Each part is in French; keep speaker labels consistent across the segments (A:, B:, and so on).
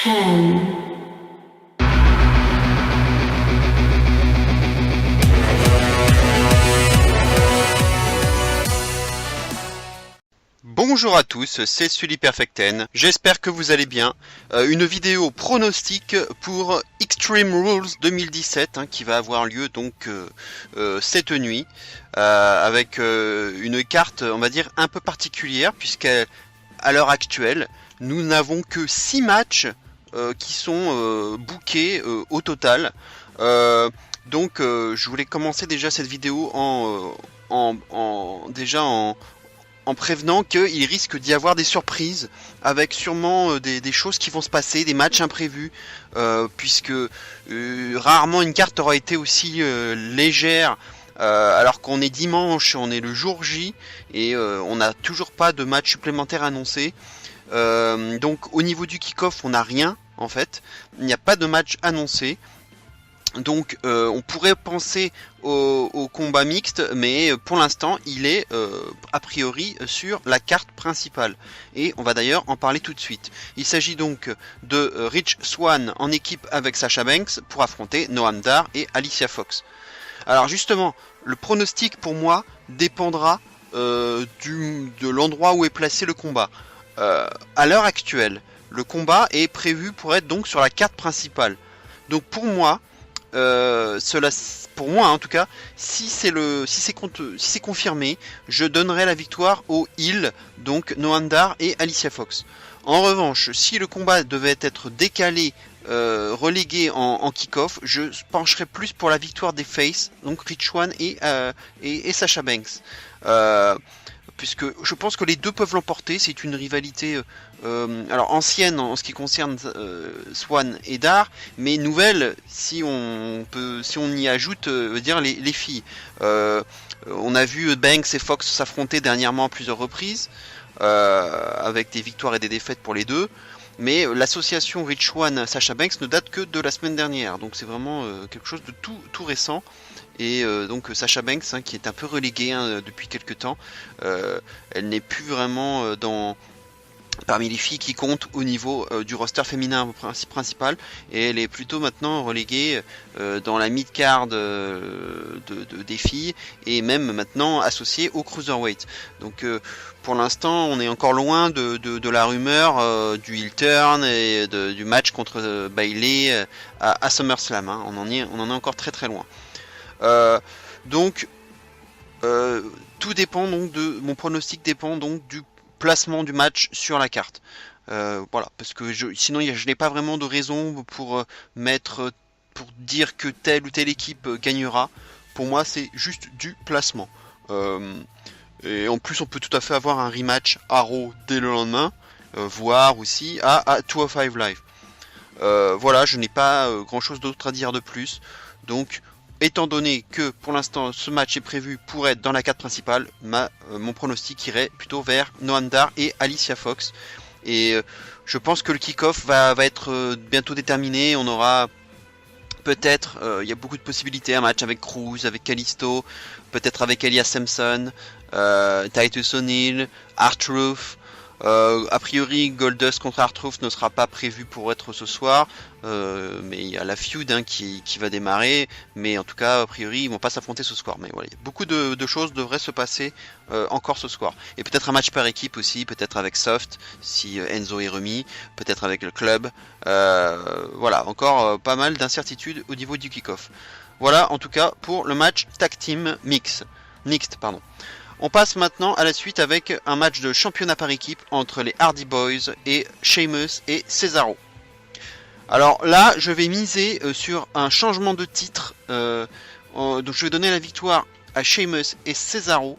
A: 10.
B: Bonjour à tous, c'est Sully Perfecten, j'espère que vous allez bien. Une vidéo pronostic pour Extreme Rules 2017 qui va avoir lieu donc cette nuit avec une carte on va dire un peu particulière puisqu'à l'heure actuelle nous n'avons que 6 matchs qui sont bookés au total. Donc je voulais commencer déjà cette vidéo en prévenant qu'il risque d'y avoir des surprises, avec sûrement des choses qui vont se passer, des matchs imprévus, puisque rarement une carte aura été aussi légère, alors qu'on est dimanche, on est le jour J, et on n'a toujours pas de match supplémentaire annoncé. Donc au niveau du kick-off, on n'a rien, en fait, il n'y a pas de match annoncé. Donc on pourrait penser au combat mixte, mais pour l'instant il est a priori sur la carte principale. Et on va d'ailleurs en parler tout de suite. Il s'agit donc de Rich Swann en équipe avec Sasha Banks pour affronter Noam Dar et Alicia Fox. Alors justement, le pronostic pour moi dépendra de l'endroit où est placé le combat. À l'heure actuelle, le combat est prévu pour être donc sur la carte principale. Donc pour moi, pour moi en tout cas, si c'est confirmé, je donnerai la victoire aux Hill, donc Noam Dar et Alicia Fox. En revanche, si le combat devait être décalé, relégué en kick-off, je pencherai plus pour la victoire des Face, donc Rich Swann et Sasha Banks. Puisque je pense que les deux peuvent l'emporter. C'est une rivalité alors ancienne en ce qui concerne Swann et Dar, mais nouvelle si on y ajoute dire les filles. On a vu Banks et Fox s'affronter dernièrement à plusieurs reprises, avec des victoires et des défaites pour les deux. Mais l'association Rich Swann-Sasha Banks ne date que de la semaine dernière, donc c'est vraiment quelque chose de tout récent. Et donc Sasha Banks qui est un peu reléguée depuis quelques temps, elle n'est plus vraiment parmi les filles qui comptent au niveau du roster féminin principal, et elle est plutôt maintenant reléguée dans la mid-card des filles, et même maintenant associée au cruiserweight. Donc pour l'instant on est encore loin de la rumeur du heel turn et du match contre Bayley à SummerSlam. On en est encore très très loin. Donc tout dépend donc mon pronostic dépend donc du placement du match sur la carte. Voilà, parce que sinon je n'ai pas vraiment de raison pour dire que telle ou telle équipe gagnera. Pour moi c'est juste du placement. Et en plus on peut tout à fait avoir un rematch à Raw dès le lendemain, voire aussi à 205 Live. Voilà, je n'ai pas grand chose d'autre à dire de plus. Donc étant donné que pour l'instant ce match est prévu pour être dans la carte principale, mon pronostic irait plutôt vers Noam Dar et Alicia Fox. Et je pense que le kick-off va être bientôt déterminé. On aura peut-être, il y a beaucoup de possibilités, un match avec Cruz, avec Kalisto, peut-être avec Elias Sampson, Titus O'Neil, R-Truth. A priori Goldust contre R-Truth ne sera pas prévu pour être ce soir, mais il y a la feud qui va démarrer, mais en tout cas a priori ils vont pas s'affronter ce soir. Mais voilà, beaucoup de choses devraient se passer encore ce soir, et peut-être un match par équipe aussi, peut-être avec Soft si Enzo est remis, peut-être avec le club. Voilà, encore pas mal d'incertitudes au niveau du kick-off. Voilà en tout cas pour le match tag team mixte. On passe maintenant à la suite avec un match de championnat par équipe entre les Hardy Boys et Sheamus et Cesaro. Alors là, je vais miser sur un changement de titre. Donc je vais donner la victoire à Sheamus et Cesaro,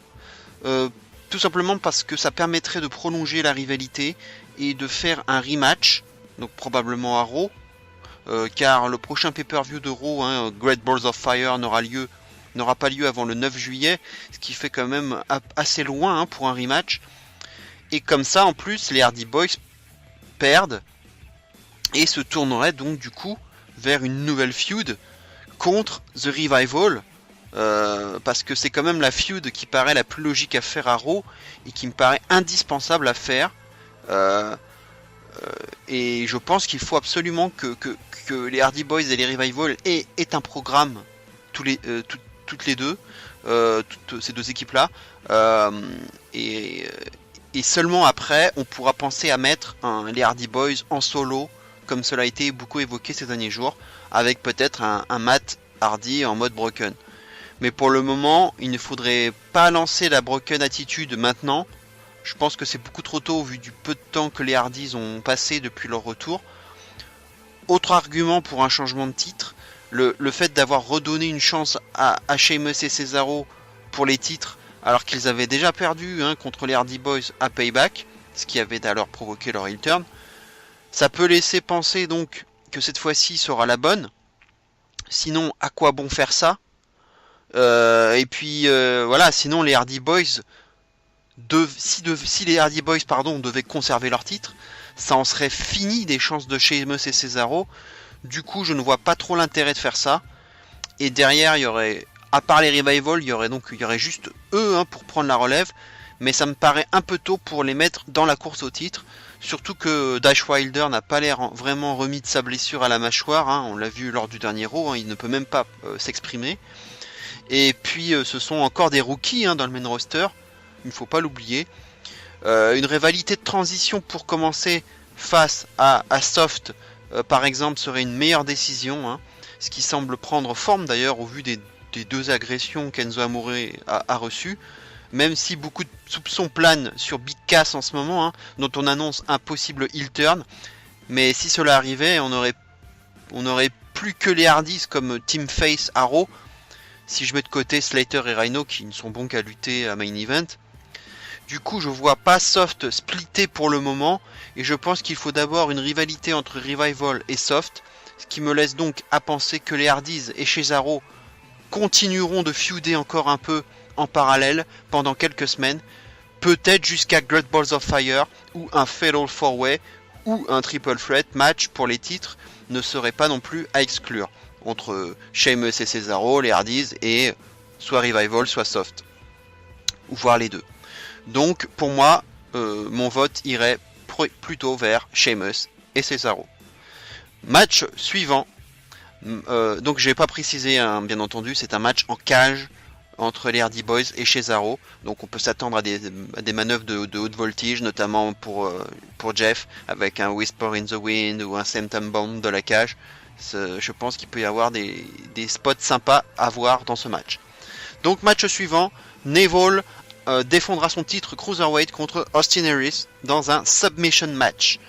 B: tout simplement parce que ça permettrait de prolonger la rivalité et de faire un rematch, donc probablement à Raw, car le prochain pay-per-view de Raw, Great Balls of Fire, n'aura pas lieu avant le 9 juillet, ce qui fait quand même assez loin pour un rematch. Et comme ça, en plus, les Hardy Boys perdent et se tourneraient donc du coup vers une nouvelle feud contre The Revival, parce que c'est quand même la feud qui paraît la plus logique à faire à Raw et qui me paraît indispensable à faire. et je pense qu'il faut absolument que les Hardy Boys et les Revival aient un programme toutes les deux, toutes ces deux équipes-là. Et seulement après, on pourra penser à mettre les Hardy Boys en solo, comme cela a été beaucoup évoqué ces derniers jours, avec peut-être un Matt Hardy en mode Broken. Mais pour le moment, il ne faudrait pas lancer la Broken attitude maintenant. Je pense que c'est beaucoup trop tôt vu du peu de temps que les Hardys ont passé depuis leur retour. Autre argument pour un changement de titre, le fait d'avoir redonné une chance à Sheamus et Cesaro pour les titres, alors qu'ils avaient déjà perdu contre les Hardy Boys à Payback, ce qui avait alors provoqué leur heel turn. Ça peut laisser penser donc que cette fois-ci sera la bonne. Sinon, à quoi bon faire ça ? Et puis voilà, sinon les Hardy Boys, si les Hardy Boys devaient conserver leur titre, ça en serait fini des chances de Sheamus et Cesaro. Du coup, je ne vois pas trop l'intérêt de faire ça. Et derrière, il y aurait, à part les Revival, il y aurait juste eux pour prendre la relève. Mais ça me paraît un peu tôt pour les mettre dans la course au titre. Surtout que Dash Wilder n'a pas l'air vraiment remis de sa blessure à la mâchoire. On l'a vu lors du dernier Raw, il ne peut même pas s'exprimer. Et puis ce sont encore des rookies dans le main roster, il ne faut pas l'oublier. Une rivalité de transition pour commencer face à Soft, par exemple, serait une meilleure décision. Ce qui semble prendre forme d'ailleurs au vu des deux agressions qu'Enzo Amore a reçues. Même si beaucoup de soupçons planent sur Big Cass en ce moment, dont on annonce un possible heel turn. Mais si cela arrivait, on aurait plus que les Hardys comme Team Face à Raw. Si je mets de côté Slater et Rhino qui ne sont bons qu'à lutter à main event. Du coup, je vois pas Soft splitter pour le moment. Et je pense qu'il faut d'abord une rivalité entre Revival et Soft. Ce qui me laisse donc à penser que les Hardys et Cesaro continueront de feuder encore un peu en parallèle pendant quelques semaines. Peut-être jusqu'à Great Balls of Fire ou un Fatal 4-Way ou un Triple Threat match pour les titres ne serait pas non plus à exclure. Entre Sheamus et Cesaro, les Hardys, et soit Revival, soit Soft. Ou voire les deux. Donc, pour moi, mon vote irait plutôt vers Sheamus et Cesaro. Match suivant. Donc, je n'ai pas précisé, bien entendu, c'est un match en cage entre les Hardy Boys et Cesaro. Donc, on peut s'attendre à des manœuvres de haute voltige, notamment pour Jeff, avec un Whisper in the Wind ou un Senton Bomb de la cage. Je pense qu'il peut y avoir des spots sympas à voir dans ce match. Donc match suivant, Neville défendra son titre Cruiserweight contre Austin Aries dans un submission match.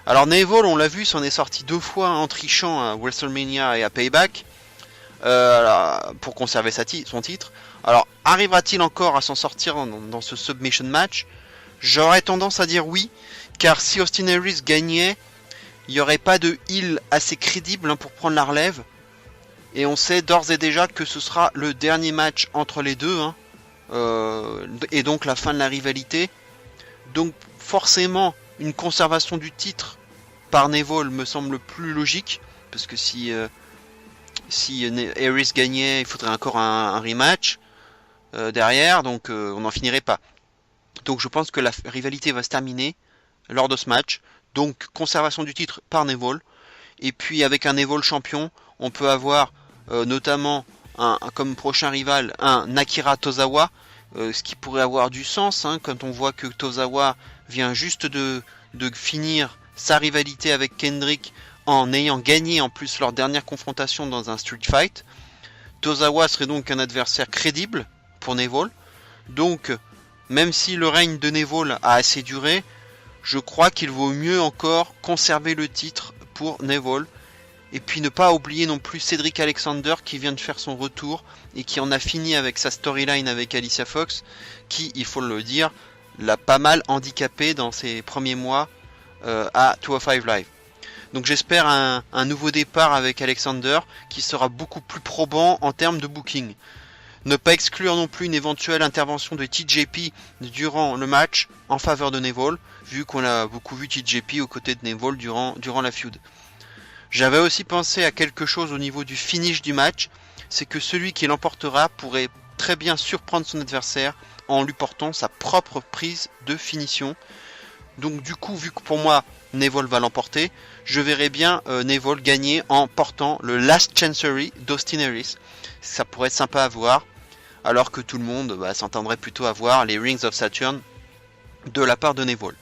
B: Alors Neville, on l'a vu, s'en est sorti 2 fois en trichant à WrestleMania et à Payback pour conserver son titre. Alors arrivera-t-il encore à s'en sortir dans ce submission match ? J'aurais tendance à dire oui, car si Austin Aries gagnait, il n'y aurait pas de heel assez crédible pour prendre la relève. Et on sait d'ores et déjà que ce sera le dernier match entre les deux. Et donc la fin de la rivalité. Donc forcément, une conservation du titre par Neville me semble plus logique. Parce que si Aries gagnait, il faudrait encore un rematch derrière. Donc on n'en finirait pas. Donc je pense que la rivalité va se terminer lors de ce match. Donc conservation du titre par Neville. Et puis avec un Neville champion, on peut avoir notamment comme prochain rival un Akira Tozawa. Ce qui pourrait avoir du sens quand on voit que Tozawa vient juste de finir sa rivalité avec Kendrick en ayant gagné en plus leur dernière confrontation dans un street fight. Tozawa serait donc un adversaire crédible pour Neville. Donc même si le règne de Neville a assez duré, je crois qu'il vaut mieux encore conserver le titre pour Neville. Et puis ne pas oublier non plus Cedric Alexander qui vient de faire son retour et qui en a fini avec sa storyline avec Alicia Fox, qui, il faut le dire, l'a pas mal handicapé dans ses premiers mois à 205 Live. Donc j'espère un nouveau départ avec Alexander qui sera beaucoup plus probant en termes de booking. Ne pas exclure non plus une éventuelle intervention de TJP durant le match en faveur de Neville, vu qu'on a beaucoup vu TJP aux côtés de Neville durant la feud. J'avais aussi pensé à quelque chose au niveau du finish du match, c'est que celui qui l'emportera pourrait très bien surprendre son adversaire en lui portant sa propre prise de finition. Donc du coup, vu que pour moi, Neville va l'emporter, je verrais bien Neville gagner en portant le Last Chancery d'Austin Aries. Ça pourrait être sympa à voir, alors que tout le monde s'entendrait plutôt à voir les Rings of Saturn de la part de Neville.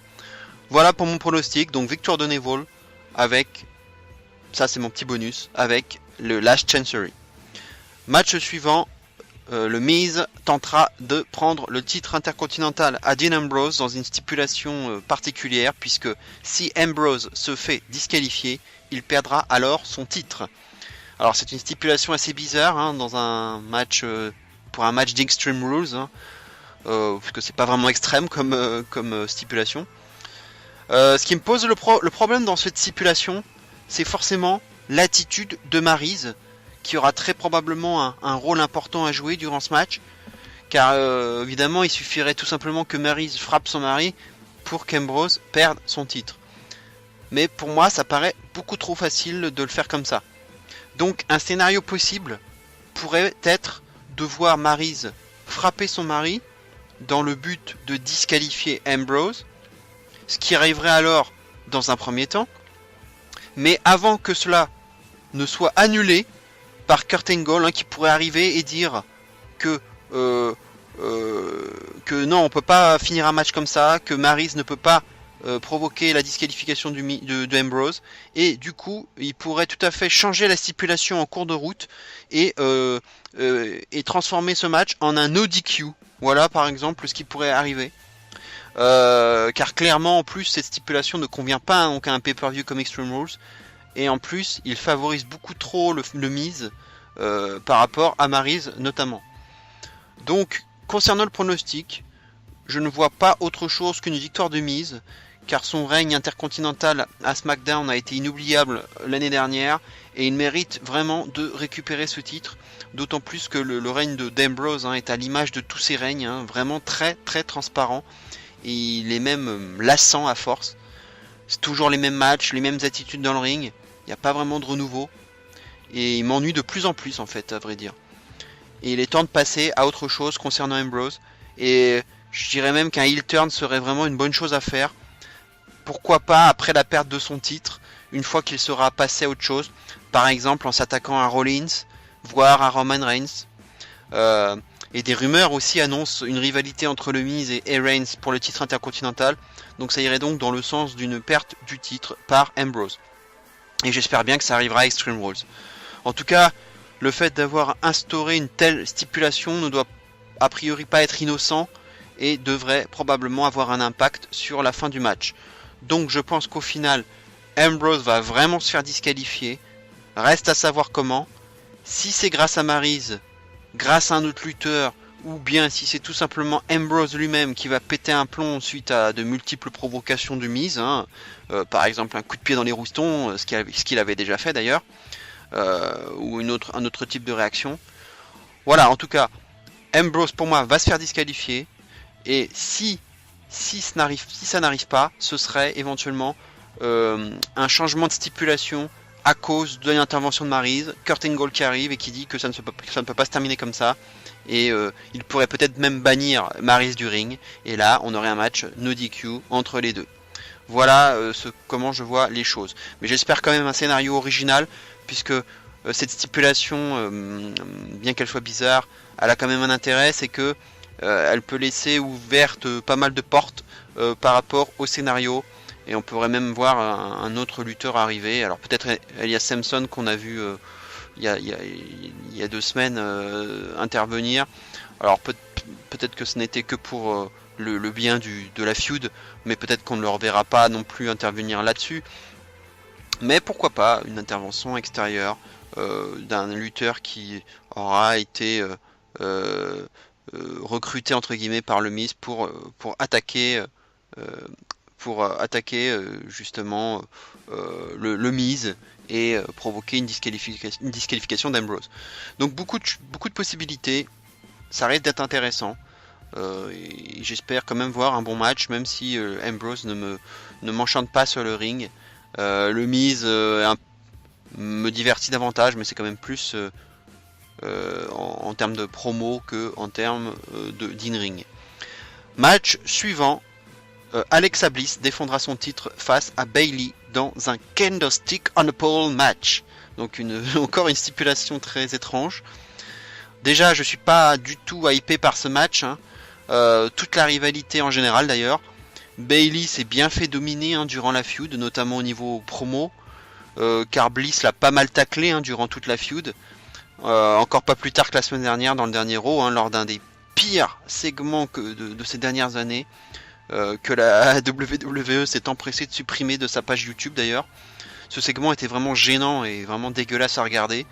B: Voilà pour mon pronostic, donc victoire de Neville avec, ça c'est mon petit bonus, avec le Last Chancery. Match suivant, le Miz tentera de prendre le titre intercontinental à Dean Ambrose dans une stipulation particulière, puisque si Ambrose se fait disqualifier, il perdra alors son titre. Alors c'est une stipulation assez bizarre hein, dans un match pour un match d'Extreme Rules, hein, parce que c'est pas vraiment extrême comme stipulation. Ce qui me pose le problème dans cette stipulation, c'est forcément l'attitude de Maryse, qui aura très probablement un rôle important à jouer durant ce match, car évidemment il suffirait tout simplement que Maryse frappe son mari pour qu'Ambrose perde son titre. Mais pour moi ça paraît beaucoup trop facile de le faire comme ça. Donc un scénario possible pourrait être de voir Maryse frapper son mari dans le but de disqualifier Ambrose, ce qui arriverait alors dans un premier temps, mais avant que cela ne soit annulé par Kurt Angle, hein, qui pourrait arriver et dire que non, on peut pas finir un match comme ça, que Maryse ne peut pas provoquer la disqualification de Ambrose, et du coup il pourrait tout à fait changer la stipulation en cours de route et transformer ce match en un no DQ. Voilà par exemple ce qui pourrait arriver. Car clairement en plus cette stipulation ne convient pas donc à un pay-per-view comme Extreme Rules, et en plus il favorise beaucoup trop le Miz par rapport à Maryse notamment. Donc concernant le pronostic, je ne vois pas autre chose qu'une victoire de Miz, car son règne intercontinental à SmackDown a été inoubliable l'année dernière et il mérite vraiment de récupérer ce titre, d'autant plus que le règne de d'Ambrose est à l'image de tous ses règnes, hein, vraiment très très transparent. Et il est même lassant à force. C'est toujours les mêmes matchs, les mêmes attitudes dans le ring. Il n'y a pas vraiment de renouveau. Et il m'ennuie de plus en plus en fait, à vrai dire. Et il est temps de passer à autre chose concernant Ambrose. Et je dirais même qu'un heel turn serait vraiment une bonne chose à faire. Pourquoi pas après la perte de son titre, une fois qu'il sera passé à autre chose. Par exemple en s'attaquant à Rollins, voire à Roman Reigns. Et des rumeurs aussi annoncent une rivalité entre le Miz et Reigns pour le titre intercontinental. Donc ça irait donc dans le sens d'une perte du titre par Ambrose. Et j'espère bien que ça arrivera à Extreme Rules. En tout cas, le fait d'avoir instauré une telle stipulation ne doit a priori pas être innocent et devrait probablement avoir un impact sur la fin du match. Donc je pense qu'au final, Ambrose va vraiment se faire disqualifier. Reste à savoir comment. Si c'est grâce à Maryse, grâce à un autre lutteur, ou bien si c'est tout simplement Ambrose lui-même qui va péter un plomb suite à de multiples provocations de Miz, hein, par exemple un coup de pied dans les roustons, ce qu'il avait déjà fait d'ailleurs, ou un autre type de réaction. Voilà, en tout cas, Ambrose pour moi va se faire disqualifier, et si ça n'arrive pas, ce serait éventuellement un changement de stipulation à cause de l'intervention de Maryse, Kurt Angle qui arrive et qui dit que ça ne peut pas se terminer comme ça, et il pourrait peut-être même bannir Maryse du ring, et là on aurait un match no DQ entre les deux. Voilà comment je vois les choses. Mais j'espère quand même un scénario original, puisque cette stipulation, bien qu'elle soit bizarre, elle a quand même un intérêt, c'est que elle peut laisser ouverte pas mal de portes par rapport au scénario. Et on pourrait même voir un autre lutteur arriver. Alors peut-être Elias Samson qu'on a vu il y a 2 semaines intervenir. Alors peut-être que ce n'était que pour le bien de la feud, mais peut-être qu'on ne le reverra pas non plus intervenir là-dessus. Mais pourquoi pas une intervention extérieure d'un lutteur qui aura été recruté entre guillemets par le Miz pour attaquer justement le Miz et provoquer une disqualification d'Ambrose. Donc beaucoup de possibilités, ça risque d'être intéressant. Et j'espère quand même voir un bon match, même si Ambrose ne m'enchante pas sur le ring. Le Miz me divertit davantage, mais c'est quand même plus en termes de promo que en termes d'in-ring. Match suivant, Alexa Bliss défendra son titre face à Bayley dans un Kendo Stick on a Pole match. Donc encore une stipulation très étrange. Déjà, je suis pas du tout hypé par ce match. Toute la rivalité en général d'ailleurs. Bayley s'est bien fait dominer durant la feud, notamment au niveau promo. Car Bliss l'a pas mal taclé durant toute la feud. Encore pas plus tard que la semaine dernière dans le dernier Raw, lors d'un des pires segments de ces dernières années. Que la WWE s'est empressée de supprimer de sa page YouTube d'ailleurs. Ce segment était vraiment gênant et vraiment dégueulasse à regarder.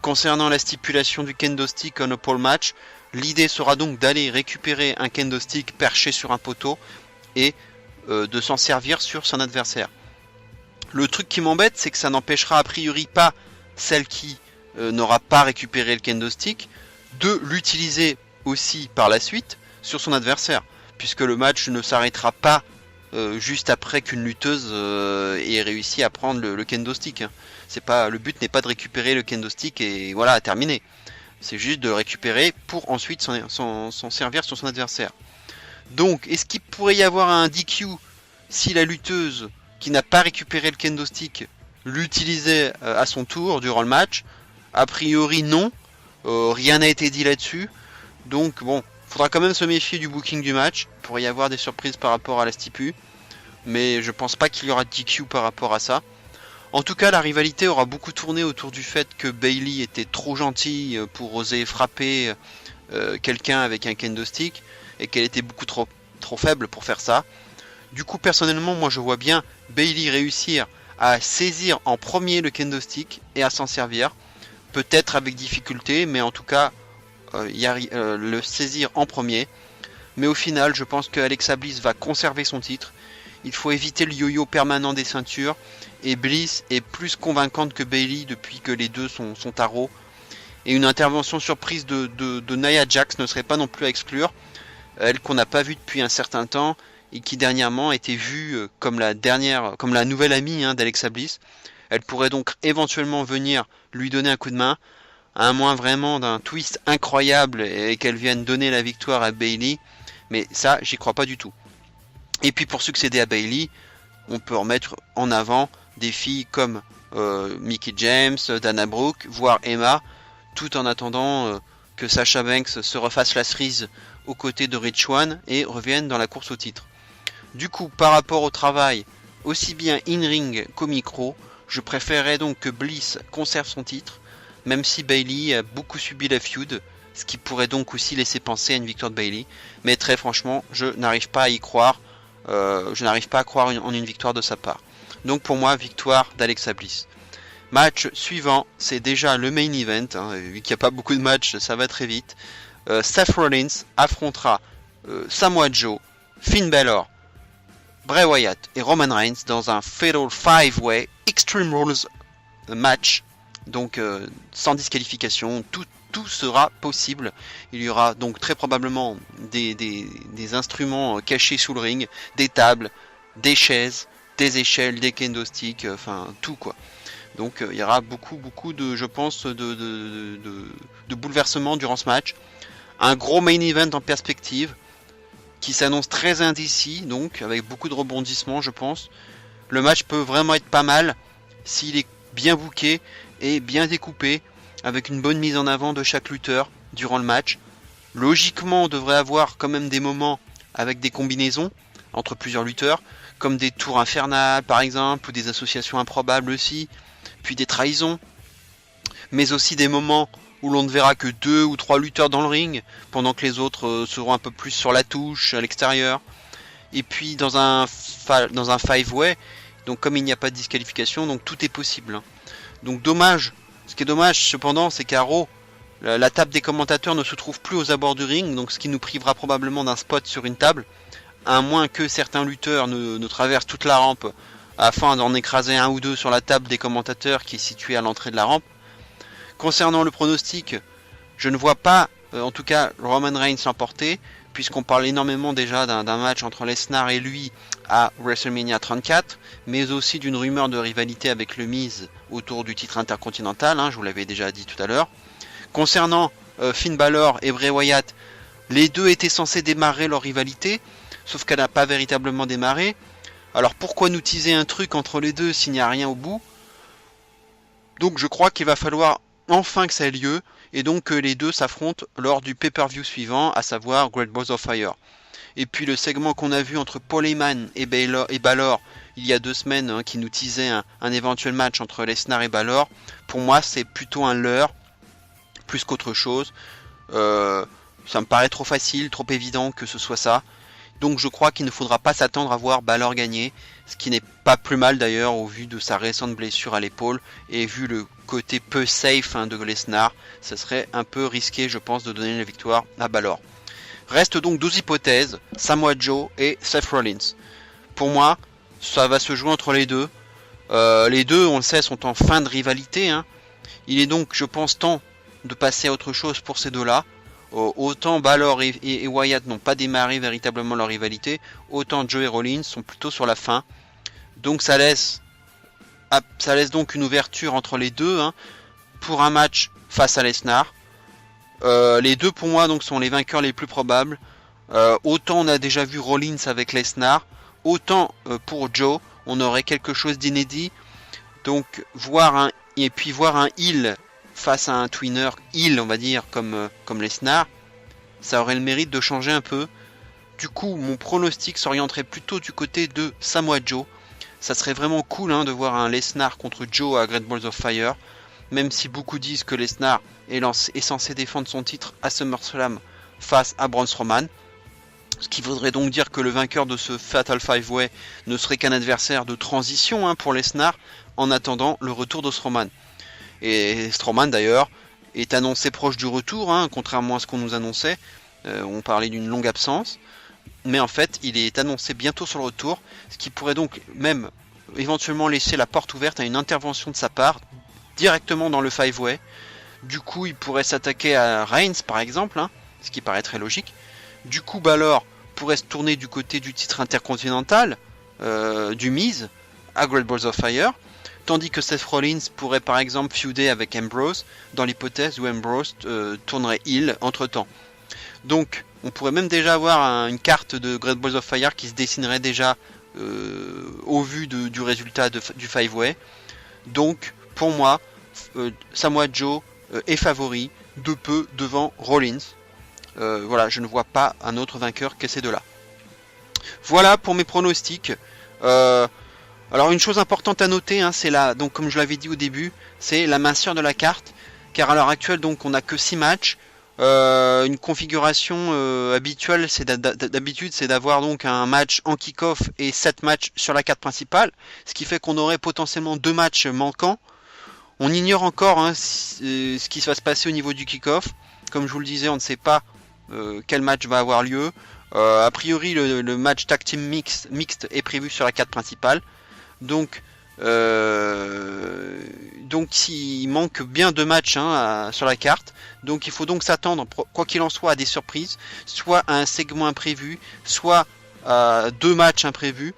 B: Concernant la stipulation du Kendo Stick on a Pole match, l'idée sera donc d'aller récupérer un Kendo Stick perché sur un poteau et de s'en servir sur son adversaire. Le truc qui m'embête, c'est que ça n'empêchera a priori pas celle qui n'aura pas récupéré le Kendo Stick de l'utiliser aussi par la suite sur son adversaire. Puisque le match ne s'arrêtera pas juste après qu'une lutteuse ait réussi à prendre le Kendo Stick. Le but n'est pas de récupérer le Kendo Stick et voilà, terminé. C'est juste de récupérer pour ensuite s'en servir sur son adversaire. Donc, est-ce qu'il pourrait y avoir un DQ si la lutteuse qui n'a pas récupéré le Kendo Stick l'utilisait à son tour durant le match? A priori non, rien n'a été dit là-dessus. Donc bon, faudra quand même se méfier du booking du match. Il pourrait y avoir des surprises par rapport à la stipu. Mais je pense pas qu'il y aura de DQ par rapport à ça. En tout cas, la rivalité aura beaucoup tourné autour du fait que Bayley était trop gentille pour oser frapper quelqu'un avec un kendo stick. Et qu'elle était beaucoup trop faible pour faire ça. Du coup, personnellement, moi je vois bien Bayley réussir à saisir en premier le kendo stick et à s'en servir. Peut-être avec difficulté, mais en tout cas le saisir en premier. Mais au final, je pense que Alexa Bliss va conserver son titre. Il faut éviter le yo-yo permanent des ceintures. Et Bliss est plus convaincante que Bayley depuis que les deux sont à Raw. Et une intervention surprise de Nia Jax ne serait pas non plus à exclure. Elle qu'on n'a pas vue depuis un certain temps et qui dernièrement était vue comme la nouvelle amie d'Alexa Bliss. Elle pourrait donc éventuellement venir lui donner un coup de main, à moins vraiment d'un twist incroyable et qu'elle vienne donner la victoire à Bayley. Mais ça, j'y crois pas du tout. Et puis pour succéder à Bayley, on peut remettre en avant des filles comme Mickie James, Dana Brooke, voire Emma, tout en attendant que Sasha Banks se refasse la cerise aux côtés de Rich Swann et revienne dans la course au titre. Du coup, par rapport au travail, aussi bien in-ring qu'au micro, je préférerais donc que Bliss conserve son titre, même si Bayley a beaucoup subi la feud, ce qui pourrait donc aussi laisser penser à une victoire de Bayley. Mais très franchement, je n'arrive pas à y croire. Je n'arrive pas à croire en une victoire de sa part. Donc pour moi, victoire d'Alexa Bliss. Match suivant, c'est déjà le main event. Vu qu'il n'y a pas beaucoup de matchs, ça va très vite. Seth Rollins affrontera Samoa Joe, Finn Balor, Bray Wyatt et Roman Reigns dans un Fatal 5-Way Extreme Rules match. Donc sans disqualification, tout sera possible. Il y aura donc très probablement des instruments cachés sous le ring, des tables, des chaises, des échelles, des kendo sticks, enfin tout quoi. Donc il y aura beaucoup de, je pense, de bouleversements durant ce match. Un gros main event en perspective qui s'annonce très indécis, donc avec beaucoup de rebondissements je pense. Le match peut vraiment être pas mal s'il est bien booké et bien découpé, avec une bonne mise en avant de chaque lutteur durant le match. Logiquement, on devrait avoir quand même des moments avec des combinaisons entre plusieurs lutteurs, comme des tours infernales par exemple, ou des associations improbables aussi, puis des trahisons, mais aussi des moments où l'on ne verra que 2 ou 3 lutteurs dans le ring, pendant que les autres seront un peu plus sur la touche, à l'extérieur. Et puis dans un 5-way, donc comme il n'y a pas de disqualification, donc tout est possible. Donc dommage, ce qui est dommage cependant, c'est qu'à Raw, la table des commentateurs ne se trouve plus aux abords du ring, donc ce qui nous privera probablement d'un spot sur une table, à moins que certains lutteurs ne traversent toute la rampe afin d'en écraser un ou deux sur la table des commentateurs qui est située à l'entrée de la rampe. Concernant le pronostic, je ne vois pas, en tout cas, Roman Reigns l'emporter, puisqu'on parle énormément déjà d'un match entre Lesnar et lui à WrestleMania 34, mais aussi d'une rumeur de rivalité avec le Miz autour du titre intercontinental, je vous l'avais déjà dit tout à l'heure. Concernant Finn Balor et Bray Wyatt, les deux étaient censés démarrer leur rivalité. sauf qu'elle n'a pas véritablement démarré. Alors pourquoi nous teaser un truc entre les deux s'il n'y a rien au bout? Donc je crois qu'il va falloir enfin que ça ait lieu, et donc que les deux s'affrontent lors du pay-per-view suivant, à savoir Great Balls of Fire. Et puis le segment qu'on a vu entre Paul Heyman et Balor il y a 2 semaines, hein, qui nous teasait un éventuel match entre Lesnar et Balor, pour moi c'est plutôt un leurre, plus qu'autre chose. Ça me paraît trop facile, trop évident que ce soit ça. Donc je crois qu'il ne faudra pas s'attendre à voir Balor gagner, ce qui n'est pas plus mal d'ailleurs au vu de sa récente blessure à l'épaule et vu le côté peu safe, hein, de Lesnar. Ça serait un peu risqué, je pense, de donner la victoire à Balor. Restent donc 2 hypothèses, Samoa Joe et Seth Rollins. Pour moi, ça va se jouer entre les deux. Les deux, on le sait, sont en fin de rivalité, hein. Il est donc, je pense, temps de passer à autre chose pour ces deux-là. Autant Balor et Wyatt n'ont pas démarré véritablement leur rivalité, autant Joe et Rollins sont plutôt sur la fin. Donc ça laisse donc une ouverture entre les deux, hein, pour un match face à Lesnar. Les deux pour moi donc sont les vainqueurs les plus probables. Autant on a déjà vu Rollins avec Lesnar, autant pour Joe on aurait quelque chose d'inédit. Donc voir un heel face à un twinner heel, on va dire, comme Lesnar, ça aurait le mérite de changer un peu. Du coup, mon pronostic s'orienterait plutôt du côté de Samoa Joe. Ça serait vraiment cool, hein, de voir un Lesnar contre Joe à Great Balls of Fire, même si beaucoup disent que Lesnar est censé défendre son titre à SummerSlam face à Braun Strowman. Ce qui voudrait donc dire que le vainqueur de ce Fatal 5-Way ne serait qu'un adversaire de transition, hein, pour Lesnar, en attendant le retour de Strowman. Et Strowman d'ailleurs est annoncé proche du retour, hein, contrairement à ce qu'on nous annonçait. On parlait d'une longue absence, mais en fait il est annoncé bientôt sur le retour, ce qui pourrait donc même éventuellement laisser la porte ouverte à une intervention de sa part directement dans le 5-Way. Du coup il pourrait s'attaquer à Reigns par exemple, hein, ce qui paraît très logique. Du coup Balor pourrait se tourner du côté du titre intercontinental, du Miz à Great Balls of Fire. Tandis que Seth Rollins pourrait par exemple feuder avec Ambrose, dans l'hypothèse où Ambrose tournerait heel entre temps. Donc on pourrait même déjà avoir une carte de Great Balls of Fire qui se dessinerait déjà au vu du résultat du 5-Way. Donc pour moi, Samoa Joe est favori de peu devant Rollins. Voilà, je ne vois pas un autre vainqueur que ces deux-là. Voilà pour mes pronostics. Alors une chose importante à noter, hein, c'est donc comme je l'avais dit au début, c'est la minceur de la carte, car à l'heure actuelle donc on n'a que 6 matchs. Une configuration habituelle, d'habitude c'est d'avoir donc un match en kick-off et 7 matchs sur la carte principale, ce qui fait qu'on aurait potentiellement 2 matchs manquants. On ignore encore, hein, ce qui va se passer au niveau du kick-off. Comme je vous le disais, on ne sait pas quel match va avoir lieu. A priori le match tag team mixte est prévu sur la carte principale. Donc il manque bien 2 matchs, hein, sur la carte. Donc il faut donc s'attendre, quoi qu'il en soit, à des surprises, soit à un segment imprévu, soit à 2 matchs imprévus.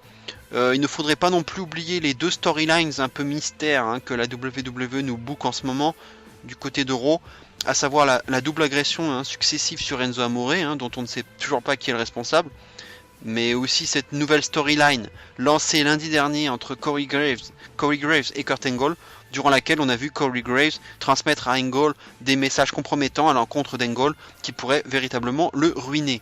B: Il ne faudrait pas non plus oublier les 2 storylines un peu mystères, hein, que la WWE nous book en ce moment du côté de Raw, à savoir la double agression, hein, successive sur Enzo Amore, hein, dont on ne sait toujours pas qui est le responsable, mais aussi cette nouvelle storyline lancée lundi dernier entre Corey Graves et Kurt Angle, durant laquelle on a vu Corey Graves transmettre à Angle des messages compromettants à l'encontre d'Angle qui pourraient véritablement le ruiner,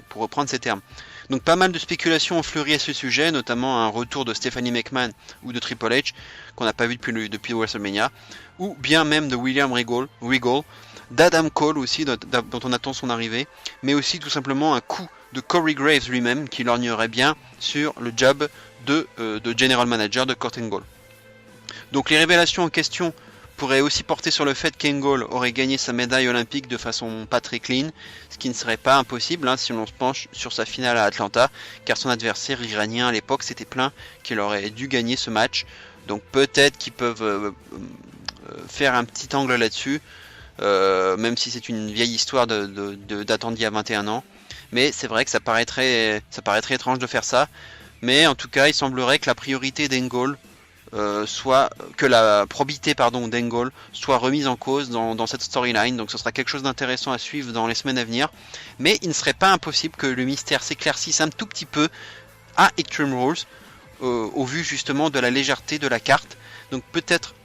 B: pour reprendre ces termes. Donc pas mal de spéculations ont fleuri à ce sujet, notamment un retour de Stephanie McMahon ou de Triple H, qu'on n'a pas vu depuis WrestleMania, ou bien même de William Regal, d'Adam Cole aussi, dont on attend son arrivée, mais aussi tout simplement un coup de Corey Graves lui-même qui lorgnerait bien sur le job de General Manager de Kurt Angle. Donc les révélations en question pourraient aussi porter sur le fait qu'Angle aurait gagné sa médaille olympique de façon pas très clean, ce qui ne serait pas impossible, hein, si l'on se penche sur sa finale à Atlanta, car son adversaire iranien à l'époque s'était plaint qu'il aurait dû gagner ce match. Donc peut-être qu'ils peuvent faire un petit angle là-dessus, même si c'est une vieille histoire datant d'il y a 21 ans. Mais c'est vrai que ça paraîtrait étrange de faire ça. Mais en tout cas, il semblerait que la priorité d'Angle que la probité d'Angle soit remise en cause dans cette storyline. Donc ce sera quelque chose d'intéressant à suivre dans les semaines à venir. Mais il ne serait pas impossible que le mystère s'éclaircisse un tout petit peu à Extreme Rules, au vu justement de la légèreté de la carte. Donc peut-être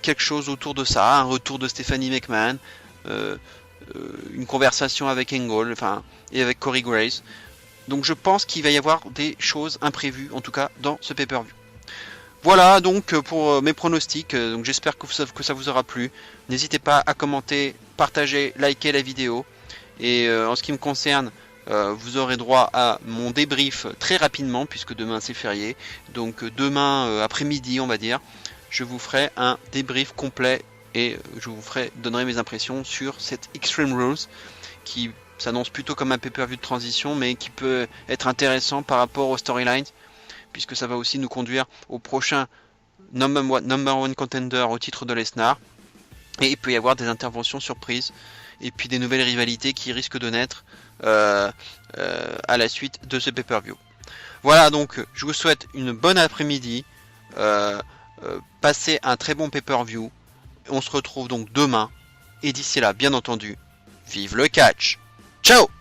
B: quelque chose autour de ça, un retour de Stephanie McMahon, une conversation avec Angle, et avec Corey Graves. Donc je pense qu'il va y avoir des choses imprévues, en tout cas dans ce pay-per-view. Voilà donc pour mes pronostics, donc j'espère que ça vous aura plu. N'hésitez pas à commenter, partager, liker la vidéo. Et en ce qui me concerne, vous aurez droit à mon débrief très rapidement, puisque demain c'est férié. Donc demain après-midi, on va dire, je vous ferai un débrief complet et je vous donnerai mes impressions sur cette Extreme Rules qui s'annonce plutôt comme un pay-per-view de transition, mais qui peut être intéressant par rapport aux storylines, puisque ça va aussi nous conduire au prochain number one contender au titre de Lesnar. Et il peut y avoir des interventions surprises et puis des nouvelles rivalités qui risquent de naître à la suite de ce pay-per-view. Voilà, donc je vous souhaite une bonne après-midi, passez un très bon pay-per-view. On se retrouve donc demain, et d'ici là, bien entendu, vive le catch. Ciao!